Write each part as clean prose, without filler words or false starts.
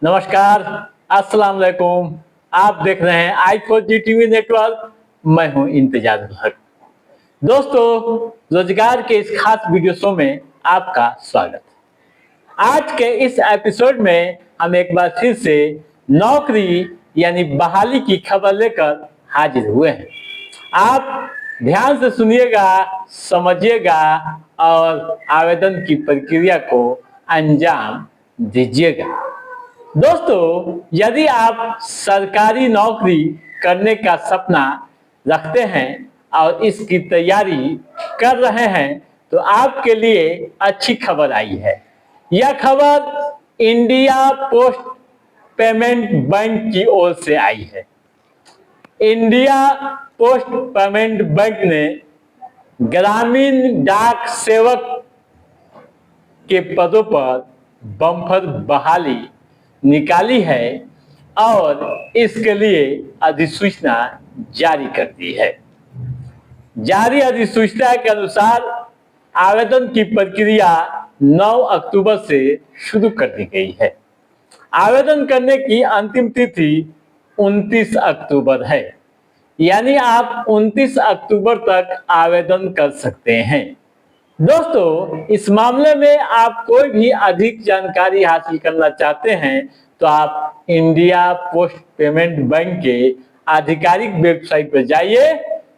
नमस्कार, अस्सलाम वालेकुम। आप देख रहे हैं i4G टीवी नेटवर्क। मैं हूं इंतजार हक। दोस्तों, रोजगार के इस खास वीडियो शो में आपका स्वागत है। आज के इस एपिसोड में हम एक बार फिर से नौकरी यानी बहाली की खबर लेकर हाजिर हुए हैं। आप ध्यान से सुनिएगा, समझिएगा और आवेदन की प्रक्रिया को अंजाम दीजिएगा। दोस्तों, यदि आप सरकारी नौकरी करने का सपना रखते हैं और इसकी तैयारी कर रहे हैं तो आपके लिए अच्छी खबर आई है। यह खबर इंडिया पोस्ट पेमेंट बैंक की ओर से आई है। इंडिया पोस्ट पेमेंट बैंक ने ग्रामीण डाक सेवक के पदों पर बम्पर बहाली निकाली है और इसके लिए अधिसूचना जारी कर दी है। जारी अधिसूचना के अनुसार आवेदन की प्रक्रिया 9 अक्टूबर से शुरू कर दी गई है। आवेदन करने की अंतिम तिथि 29 अक्टूबर है, यानी आप 29 अक्टूबर तक आवेदन कर सकते हैं। दोस्तों, इस मामले में आप कोई भी अधिक जानकारी हासिल करना चाहते हैं तो आप इंडिया पोस्ट पेमेंट बैंक के आधिकारिक वेबसाइट पर जाइए,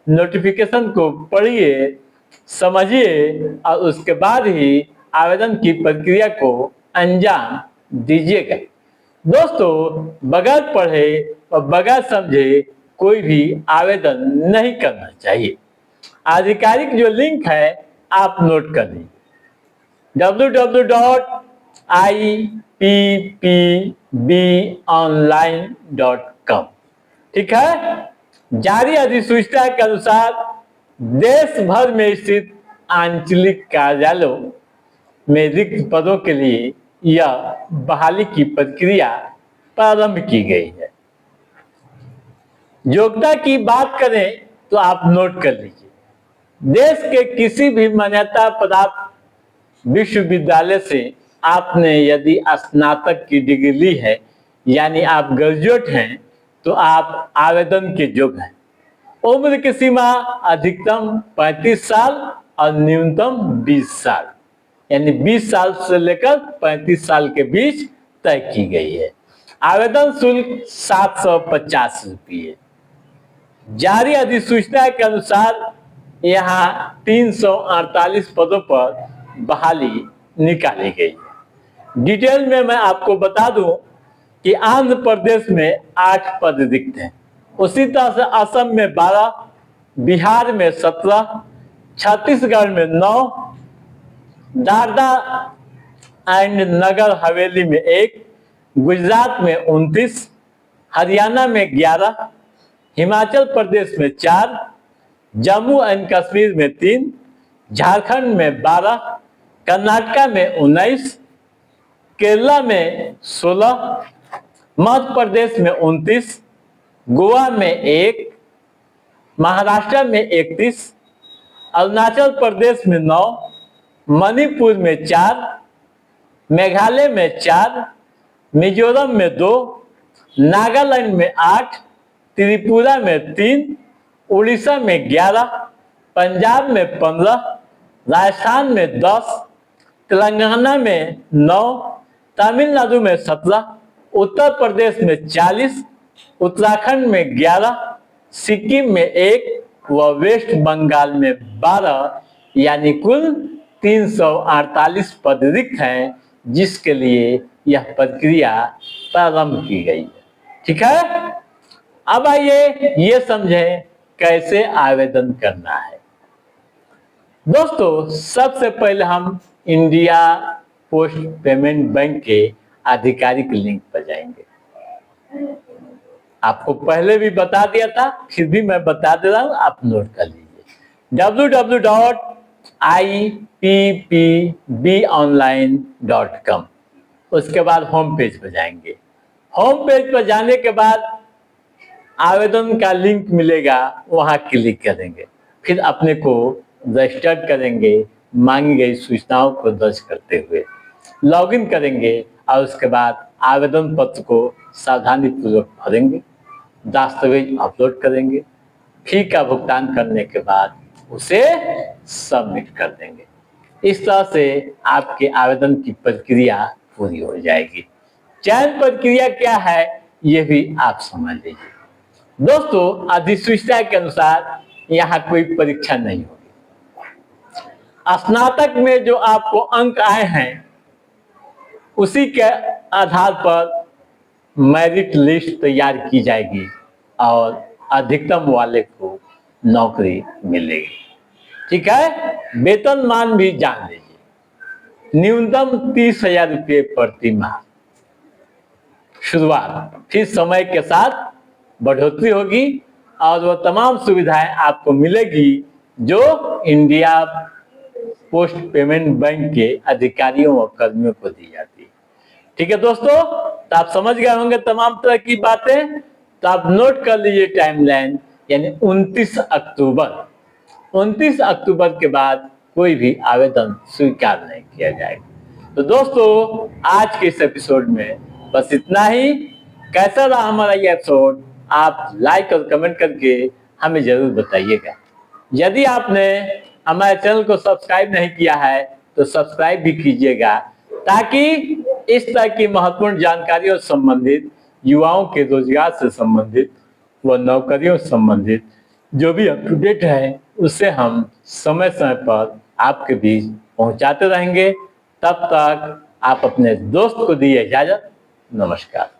नोटिफिकेशन को पढ़िए, समझिए और उसके बाद ही आवेदन की प्रक्रिया को अंजाम दीजिएगा। दोस्तों, बगैर पढ़े और बगैर समझे कोई भी आवेदन नहीं करना चाहिए। आधिकारिक जो लिंक है आप नोट कर लीजिए, www.ippbonline.com। ठीक है। जारी अधिसूचना के अनुसार देश भर में स्थित आंचलिक कार्यालयों में रिक्त पदों के लिए यह बहाली की प्रक्रिया प्रारंभ की गई है। योग्यता की बात करें तो आप नोट कर लीजिए, देश के किसी भी मान्यता प्राप्त विश्वविद्यालय से आपने यदि स्नातक की डिग्री ली है, यानी आप ग्रेजुएट हैं, तो आप आवेदन के योग्य हैं। उम्र की सीमा अधिकतम 35 साल और न्यूनतम 20 साल, यानी 20 साल से लेकर 35 साल के बीच तय की गई है। आवेदन शुल्क 750 रुपये। जारी अधिसूचना के अनुसार यहाँ 348 पदों पर बहाली निकाली गई है। डिटेल में मैं आपको बता दूं कि आंध्र प्रदेश में 8 पद रिक्त हैं, उसी तरह से असम में 12, बिहार में 17, छत्तीसगढ़ में 9, दादरा एंड नगर हवेली में 1, गुजरात में 29, हरियाणा में 11, हिमाचल प्रदेश में 4, जम्मू एंड कश्मीर में 3, झारखंड में 12, कर्नाटक में 19, केरला में 16, मध्य प्रदेश में 29, गोवा में 1, महाराष्ट्र में 31, अरुणाचल प्रदेश में 9, मणिपुर में 4, मेघालय में 4, मिजोरम में 2, नागालैंड में 8, त्रिपुरा में 3, उड़ीसा में 11, पंजाब में 15, राजस्थान में 10, तेलंगाना में 9, तमिलनाडु में 17, उत्तर प्रदेश में 40, उत्तराखंड में 11, सिक्किम में 1 व वेस्ट बंगाल में 12, यानी कुल 348 पद रिक्त हैं, जिसके लिए यह प्रक्रिया प्रारंभ की गई है। ठीक है। अब आइए ये समझें कैसे आवेदन करना है। दोस्तों, सबसे पहले हम इंडिया पोस्ट पेमेंट बैंक के आधिकारिक लिंक पर जाएंगे। आपको पहले भी बता दिया था, फिर भी मैं बता दे रहा हूं, आप नोट कर लीजिए, www.ippbonline.com। उसके बाद होम पेज पर जाएंगे। होम पेज पर जाने के बाद आवेदन का लिंक मिलेगा, वहां क्लिक करेंगे, फिर अपने को रजिस्टर्ड करेंगे मांगी गई सूचनाओं को दर्ज करते हुए। लॉगिन करेंगे और उसके बाद आवेदन पत्र को सावधानी पूर्वक भरेंगे, दस्तावेज अपलोड करेंगे, फी का भुगतान करने के बाद उसे सबमिट कर देंगे। इस तरह से आपके आवेदन की प्रक्रिया पूरी हो जाएगी। चयन प्रक्रिया क्या है ये भी आप समझ लीजिए। दोस्तों, अधिसूचना के अनुसार यहाँ कोई परीक्षा नहीं होगी। स्नातक में जो आपको अंक आए हैं उसी के आधार पर मेरिट लिस्ट तैयार की जाएगी और अधिकतम वाले को नौकरी मिलेगी। ठीक है, वेतनमान भी जान लीजिए। न्यूनतम 30,000 रुपये प्रति माह शुरुआत, फिर समय के साथ बढ़ोतरी होगी और वो तमाम सुविधाएं आपको मिलेगी जो इंडिया पोस्ट पेमेंट बैंक के अधिकारियों और कर्मियों को दी जाती है। ठीक है दोस्तों, तो आप समझ गए होंगे तमाम तरह की बातें। तो आप नोट कर लीजिए टाइमलाइन, यानी 29 अक्टूबर। 29 अक्टूबर के बाद कोई भी आवेदन स्वीकार नहीं किया जाएगा। तो दोस्तों, आज के इस एपिसोड में बस इतना ही। कैसा रहा हमारा ये एपिसोड आप लाइक और कमेंट करके हमें जरूर बताइएगा। यदि आपने हमारे चैनल को सब्सक्राइब नहीं किया है तो सब्सक्राइब भी कीजिएगा, ताकि इस तरह की महत्वपूर्ण जानकारियों से संबंधित, युवाओं के रोजगार से संबंधित व नौकरियों से संबंधित जो भी अप टू डेट है उसे हम समय समय पर आपके बीच पहुंचाते रहेंगे। तब तक आप अपने दोस्त को दिए इजाजत। नमस्कार।